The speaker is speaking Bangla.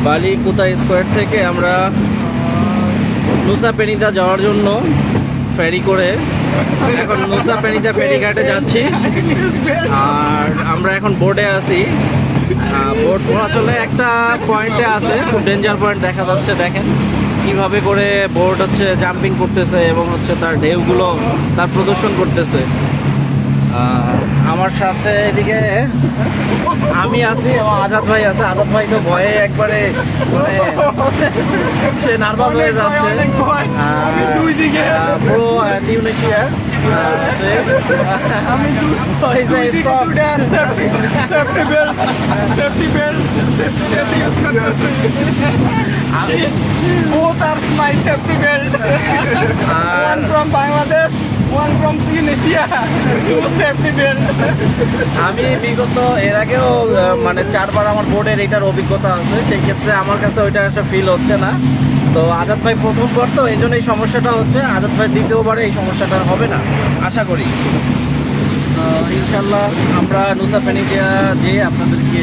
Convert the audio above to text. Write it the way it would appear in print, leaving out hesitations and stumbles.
বালিকুতা স্কোয়ার থেকে আমরা নুসা পেনিতা যাওয়ার জন্য ফেরি করে এখন নুসা পেনিতা ফেরিঘাটে যাচ্ছি। আর আমরা এখন বোর্ডে আছি। বোর্ড চলাচলে একটা পয়েন্টে আছে, খুব ডেঞ্জার পয়েন্ট দেখা যাচ্ছে। দেখেন কিভাবে করে বোর্ড হচ্ছে জাম্পিং করতেছে এবং হচ্ছে তার ঢেউগুলো তার প্রদর্শন করতেছে। আমার সাথে এদিকে আমি আছি এবং আজাদ ভাই আছে। আজাদ ভাই তো ভয়ে একবারে মানে সে নার্ভাস হয়ে যাচ্ছে। পুরো টিউনিশিয়া বাংলাদেশ আমি বিগত এর আগেও মানে 4বার আমার বোর্ডের এটার অভিজ্ঞতা আছে, সেই ক্ষেত্রে আমার কাছে ওইটা একটা ফিল হচ্ছে না। তো আজাদ ভাই প্রথমবার, তো এই জন্য এই সমস্যাটা হচ্ছে। আজাদ ভাই দ্বিতীয়বারে এই সমস্যাটা হবে না আশা করি। ইনশাল্লাহ আমরা নুসা পেনিতা যেয়ে আপনাদেরকে